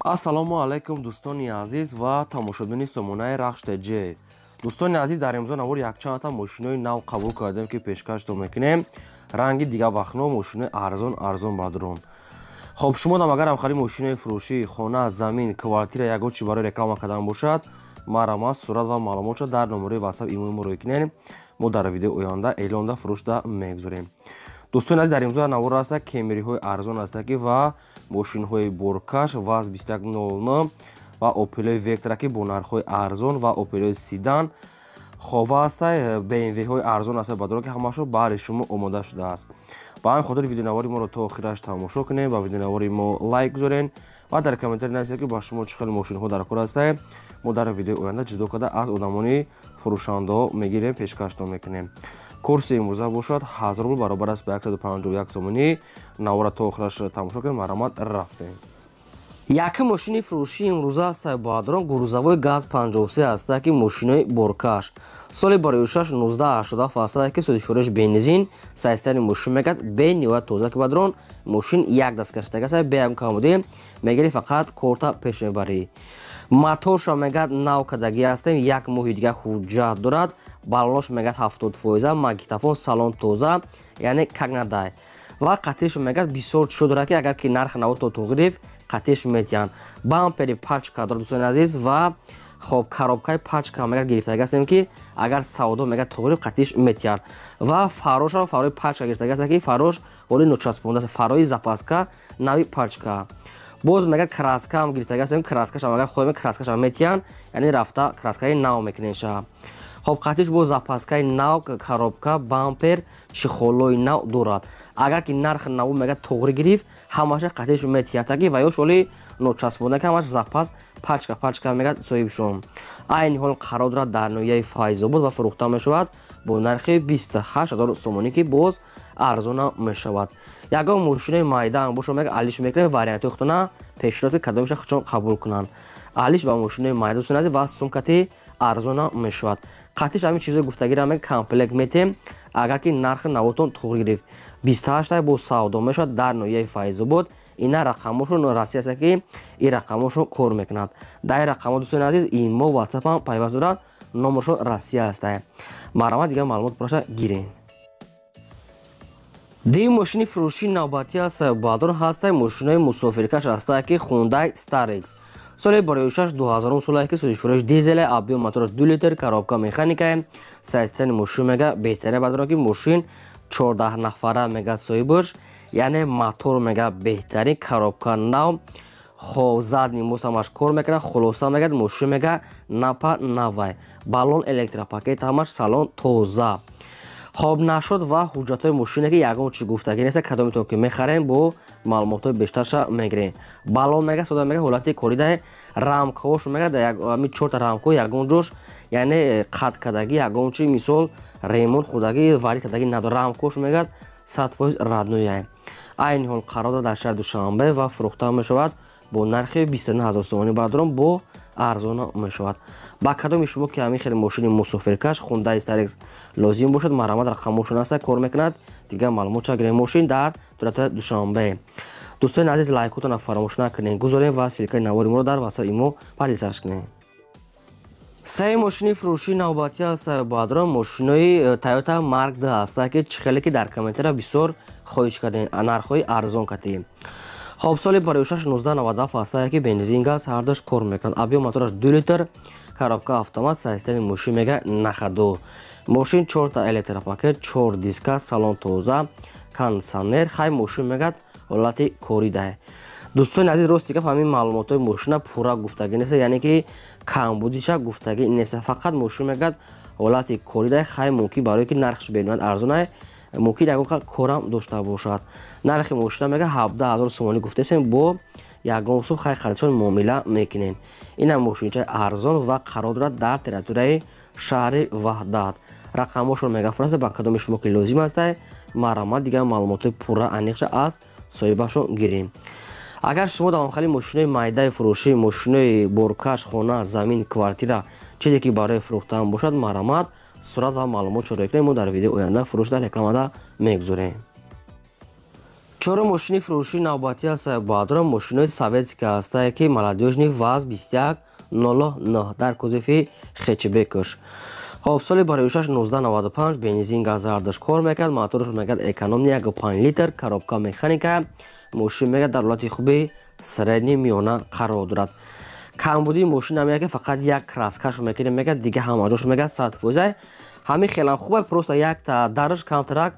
ассалому алайкум дӯстони азиз ва тамошобини сомонаи рахш.tj. дӯстони азиз, дар имрӯза навори якчандта мошинои нав қабул кардем ки пешкаштон мекунем. Ранги дига вахно мошинои арзон бадрон. хоб шумо дам агар ҳамхари мошинои фурӯшӣ хона, замин, квартира ягон чи барои реклама кардан бошад, марама сурат ва маълумотро дар номерои WhatsApp имои мо рӯй мо дар видеои оянда эълон да фурӯшда мегузорем. дӯстони азиз, дар имрӯза навор аста кемериҳои арзон астаки ва мошинҳои боркаш ВАЗ 2109 ва опелои вектраки бо нархҳои арзон ва опелои сидан хова аста бмвҳои арзон аста бадро ки ҳамашро баҳри шумо омода шудааст. ба ҳамин хотир видеонавори моро то охираш тамошо кунем, ба видеонавори мо лайк гузорен ва дар комментари нависед ки ба шумо чӣ хел мошинҳо дар кор аста. мо дар видеои оянда ҷудо карда аз одамони фурӯшандаҳо мегирем, пешкаштон мекунем. курси имрӯза бошад 1000 рубл баробар аст ба 151 сомонӣ. навора то охираш тамошо кунем. марамат рафтем. яке мошини фурӯшии имрӯза аст баъдрон гурузавои газ 53 аста ки мошинои боркаш соли барои 1987 аста ки судифурӯш бензин сайстани мошин мегад бе ниҳоят тоза ки бадрон мошин як даст каштага аст бе ягон камоди мегири фақат корта пешмебарӣ. моторша мегад нав кадаги аст, як моҳи дига ҳуҷҷат дорад. балонош мегад 70%, магнитофон салон тоза, яъне кагнадай. ва қатиш мегад бисёр чишо дорад ки агар ки нарх навото то гирифт қатиш метиҳанд. бампери пачка дорад дӯстони азиз ва хоб коробкаи пачка мегад гирифтаги астем ки агар савдо мегад то гирифт қатиш метиҳанд. ва фарошро фарои пачка гирифтаги аст ки фарош оли ночаспонда аст, фарои запаска нави пачка. боз мегад краска ҳам гирифтаги астем, краскаша агар хоҳем краскаша метиҳанд, яъне рафта краскаи нав мекунеша. хоб қатиш бо запаскаи нав, коробка, бампер, чихолои нав дорад. агар ки нарх наву мегад тоғри гирифт ҳамаша қатиш метиҳанд таки ва ёш оли ночаспонда ки ҳамаш запас пачка мегад соҳибшон. айни ҳол қарор дорад дар ноҳияи Файзобод ва фурӯхта мешавад бо нархи 28000 сомонӣ ки боз арзона мешавад. ягон мошинои майдаам бошо мегад алиш мекунем варианти охтона пешниҳод кадомиша худшон қабул кунанд. алиш ба мошинои майда дӯстони азиз ва сумкати арзона мешавад. қатиш ҳамин чизои гуфтагиро мегад комплект метем агар ки нархи навотон тоғри гирифт 28 бо савдо мешавад дар ноҳияи Файзобод. ина рақамошон расӣ аст ки ин рақамошон кор мекунад. дар ин рақамо дӯстони азиз имо WhatsApp ҳам пайваст дорад, номашон расӣ аст. марама дига маълумот пораша гирем. ди мошини фурӯшии навбатӣ аст баъдон ҳастай мошинои мусофиркаш аста ки Hyundai Starex соли барои 2000 сола ки судифурӯш дизеле, объем моторош 2 литр, коробка механикае, сайстани мошин мега беҳтаре баъдон ки мошин 14 нафара мега соҳибаш, яъне мотор мега беҳтарин, коробка нав, хоб задни мосамаш кор мекунад, хулоса мегад мошин мега напа навай, баллон электропакет ҳамаш салон тоза. хоб нашуд ва ҳуҷҷатҳои мошине ки ягон чи гуфтагӣ нест, кадомитон ки мехарем бо маълумотҳои бештарша мегирем. баллон мега сода мега ҳолати коридае, рамкаош мега ами 4 рамко ягон ҷош, яъне қат кадаги ягон чи мисол ремонт худаги варид кадаги надо, рамкаош мега 100% раднояе. айни ҳол қарор дорад дар шаҳри Душанбе ва фурӯхта мешавад бо нархи 29000 сомонӣ баъдрон бо арзона мешавад. ба кадоми шумо ки ҳамин хеле мошини мусофиркаш Hyundai Starex лозим бошад, марамат рақамошон аст кор мекунад. дига маълумотша гирем. мошин дар дӯлати Душанбе. дӯстони азиз, лайкотона фаромӯш накунед, гузорем ва силкаи навори моро дар WhatsApp имо падисаш кунед. се мошини фурӯшии навбатӣ аст баъдрон мошинои Toyota Mark II аст ки чӣ хеле ки дар комментариҳо бисёр хоҳиш кардем, нархҳои арзон кардем. хоб соли барои 1997 аст ки бензин газ ҳардош кор мекунад, объем мотораш 2 литр, коробка автомат, сайстани мошин мега нахадо. мошин 4 та электропакет, 4 диска, салон тоза, кондисионер, хай мошин мегад ҳолати коридае. дӯстони азиз, рости гап ҳамин маълумотҳои мошина пурра гуфтагӣ нест, яъне ки камбудиша гуфтагӣ нест, фақат мошин мегад ҳолати коридае. хай мумкин барое ки нархш бениҳоят арзонае, мумкин ягон корам дошта бошад. нархи мошина мега 17000 сомонӣ гуфтаесем, бо ягон суб хай хадишон муомила мекунем. ина мошинчаи арзон ва қарор дорад дар территорияи шаҳри Ваҳдат. рақамошон мегафурад ба кадоми шумо ки лозим аст, марамат дига маълумотҳои пурра аниқша аз соҳибашон гирем. агар шумо дар ҳамхари мошинои майдаи фурӯшӣ, мошинои боркаш, хона, замин, квартира чизе ки барои фурӯхтан бошад, марамат сурат ва маълумотшо рӯй кунед. мо дар видеои оянда фурӯшда рекламада мегузорем. чорум мошини фурӯшии навбатӣ аз Баҳодурам мошинои советске ҳастае ки молодёжни ВАЗ 2109 дар кузофи ХЧБ куш. خب соли барои 1995 бензин газ ардаш кор мекард, моторш мекард экономия 1.5 литр, коробка механика, мошин мекард дар ҳолати хуби средни миёна қарор дорад. камбудии мошин ҳам ки фақат як краскаш мекард мекард, дига ҳамаҷош мекард 100%. ҳамин хелам хуб просто як та дараш камтарак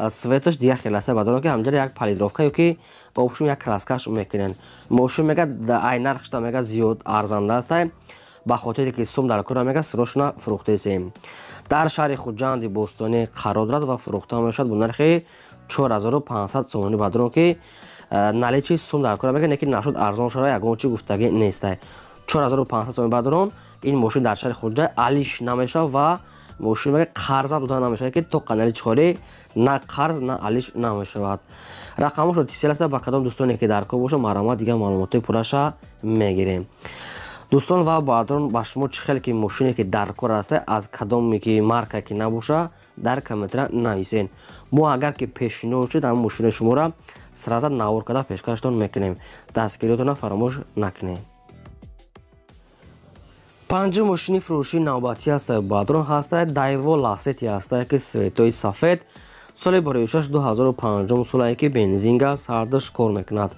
светаш дига хеласа бадон ки ҳамҷар як палидровка ёки обшум як краскаш мекунен. мошин мекард ай нархшта мекард зиёд арзанда астай. ба хотире ки сум дар кора мега сирошна фурӯхтесем. дар шаҳри хуҷанди бостонӣ қарор дорад ва фурӯхта мешавад бо нархи 4500 сомонӣ ба дурон ки наличи сум дар кора мега неки нашуд арзон шуда ягон чи гуфтагӣ нестай. 4500 сомонӣ ба дурон ин мошин дар шаҳри хуҷа алиш намешавад ва мошин мега қарза дода намешавад ки то қанали чорӣ на қарз на алиш намешавад. рақамошро тисел аста ба кадом дӯстоне ки дар кор боша маърамат дига маълумоти пурраша мегирем. дӯстон ва баъдон ба шумо чӣ хеле ки мошине ки дар кор аста аз кадоме ки марка ки набоша дар комментара нависен. мо агар ки пешниҳод шуд ҳамин мошинаи шуморо сразу навор карда пешкаштон мекунем. дастгириётона фаромӯш накунем. панҷум мошини фурӯшии навбатӣ аз Баҳодурам ҳастад Daewoo Lacetti ҳастад ки светои сафед соли барои 2005 солае ки бензин газ ҳардаш кор мекунад.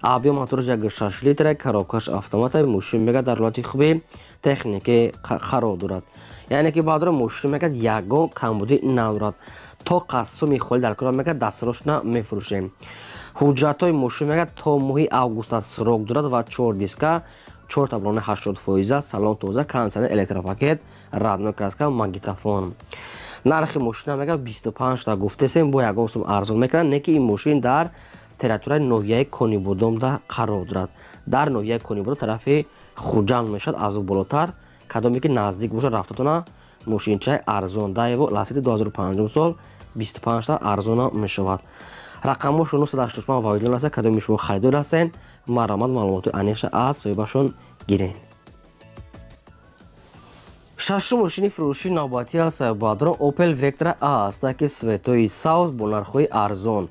объем мотораш 1.6 литр, коробкаш автомата, мошин мега дар ҳолати хуби техники қарор дорад. яъне ки Баҳодурам мошин мега ягон камбудӣ надорад. то қассуми холи дар кора мега дастрош мефурӯшем. ҳуҷратҳои мошин мега то моҳи август срок дорад ва 4 диска 4 таблони 80%, салон тоза, кондитсионер, электропакет, радной краска, магнитофон. нархи мошина мега 25 та гуфтесем бо ягон сум арзон мекунад, не ки ин мошин дар территорияи ноҳияи Конибодомда қарор дорад. дар ноҳияи Конибодом тарафи Хуҷанд мешавад аз болотар, кадоме ки наздик боша рафтатона мошинчаи арзон Daewoo Lacetti 2005 сол 25 та арзона мешавад. рақамошро 985 ваидон аст, кадоми шумо харидор ҳастен маърамат маълумоти аниқша аз соҳибашон гирен. шашум мошини фурӯшии навбатӣ аз Баҳодурам Opel Vectra A аст ки светои сабз бо нархҳои арзон.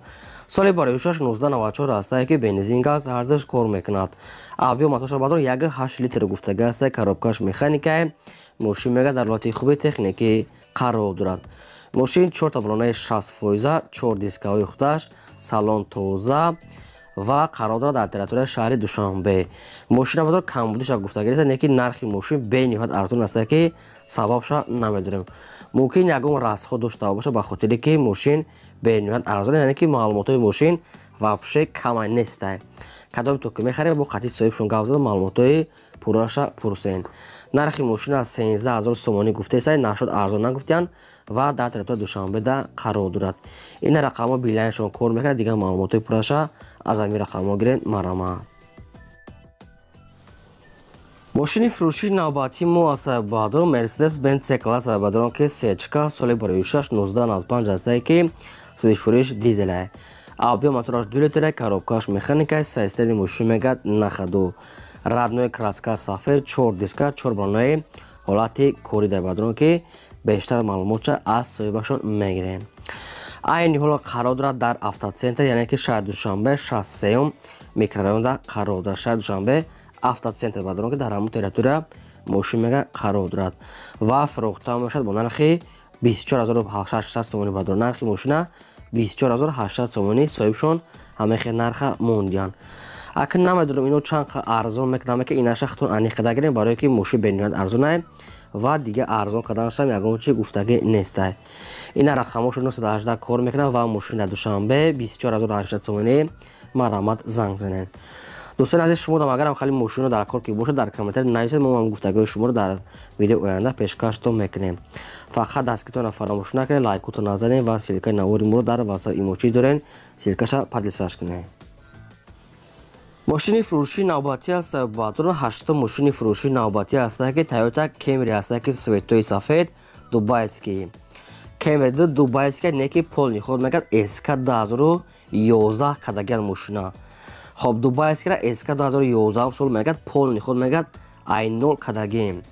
соли барои 1994 астае ки бензин газ ҳардаш кор мекунад. объем моторша Баҳодурам 1.8 литр гуфтага аст, коробкаш механикае, мошин мега дар ҳолати хуби техникӣ қарор дорад. мошин 4 таблонаи 60%, 4 дискаҳои худаш, салон тоза ва қарор дорад дар территорияи шаҳри Душанбе. мошина Баҳодурам камбудиша гуфтагӣ неки нархи мошин бениҳоят арзон аст ки сабабша намедонем. мумкин ягон расхҳо дошта боша ба хотире ки мошин бениҳоят арзон, яъне ки маълумотои мошин вобше кама нестай. кадоме то ки мехарем бо қатъи соҳибшон гап зада маълумотои пурраша пурсен. нархи мошина 13000 сомонӣ гуфтесай, нашуд арзон нагуфтиян ва дар территорияи Душанбеда қарор дорад. ин рақамҳо билайншон кор мекунад, дига маълумотои пурраша аз ҳамин рақамҳо гирен. маърамат. мошини фурӯшии навбатии мо аз Баҳодурам Mercedes-Benz C-класс ба дурон ки сечка соли барои 1995 астае ки судишфурӯш дизеле. объем мотораш 2 литр, коробкаш механика, системи мошин мегад нахаду. радной краска сафед, 4 диска, 4 балонаи ҳолати корида ба дурон ки бештар маълумотша аз соҳибашон мегирем. айни ҳоло қарор дорад дар автоцентр, яъне ки шаҳри Душанбе 63 микрорайонда қарор дорад. шаҳри Душанбе автоцентр ба дурон ки дар ҳамон территория мошин мега қарор дорад ва фурӯхта мешавад бо нархи 24800 сомонӣ ба дурон. нархи мошина 24800 сомонӣ, соҳибшон ҳамехе нарха мондиян. акн намедонам ино чанд арзон мекунам ки инаша хатон аниқада гирем, барое ки мошин бениҳоят арзонае ва дига арзон карданашам ягон чи гуфтагӣ нестай. ина рақамошро 918 кор мекунам ва мошин дар Душанбе 24800 сомонӣ. маърамат занг занен. дӯстони азиз, шумо дам агарам хали мошино дар кор ки бошад дар комментари нависед, мо ҳам гуфтагӯи шуморо дар видеои оянда пешкаштон мекунем. фақат дастгиритона фаромӯш накунед, лайкото назанед ва силкаи навори моро дар ватсап имоҷи дорен, силкаша подлисаш кунед. мошини фурӯшии навбатӣ аз Баҳодурам ҳаштум мошини фурӯшии навбатӣ астае ки Toyota Camry астае ки светои сафед дубайский. Camry дубайский неки полни ход мекард SK 2011 кадагиан мошина. хоб дубайскира SK 2011 сол мекард полни ход мекард I0 кадаги.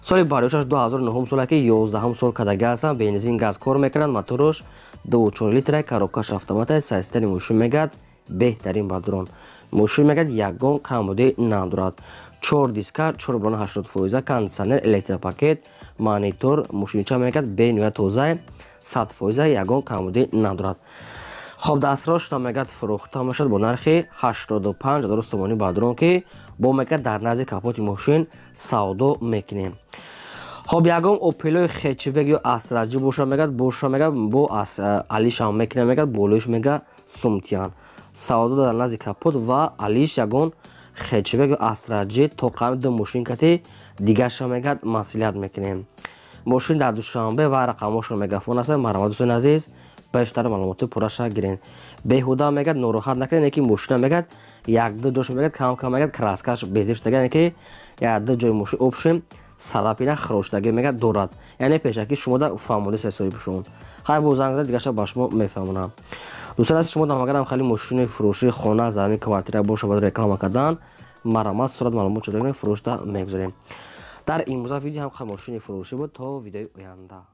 соли барои 2009 соле ки 11 сол кадаги астанд, бензин газ кор мекунанд, моторош 2.4 литр, коробкаш автомата, системи мошин мекард беҳтарин ба дрон. Мошин мегӯяд ягон камбудӣ надорад. 4 диска, 4 блона 80%, кондитсионер, электропакет, монитор, мошинича мегӯяд бениҳоят тоза, 100%, ягон камбудӣ надорад. خب دستفروش مگه فروخته میشد با نرخ 85,000 تومانی با درون که با مگه در نزد کاپوت ماشین سودا میکنیم. خب یگام اوپل خچبگ یا استراجی باشه مگه با علیش هم میکنه مگه بولوش مگه سومتیان سودا در نزد کاپوت و علیش یگان خچبگ یا استراجی تا قیمت ماشین کتی دیگه شما مگه مسئولیت میکنیم. ماشین در دوشنبه و رقمش رو مگافون است. مرحبا دوستان عزیز، بیشتر معلومات پرش گیرین. بهودا میگد ناراحت نکنین که ماشین میگد یک دو جاش میگد کم میگد کراسکاش بزیفتگی که یک دو جای ماشین اوبشیم سلاپینا خروشتگی میگد دوراد. یعنی پیشکی شما دا فهمیده حسابی بشون. خیلی بازنگ دیگه شب باش ما میفهمونم. دوستان عزیز شما دامگرم خیلی ماشین فروشی خانه زمین کوارتیر باشه بود رکلام کردن. مرحبا صورت معلومات شده فروشته میگذاریم. در این ویدیو هم ماشین فروشی بود تا ویدیو آینده.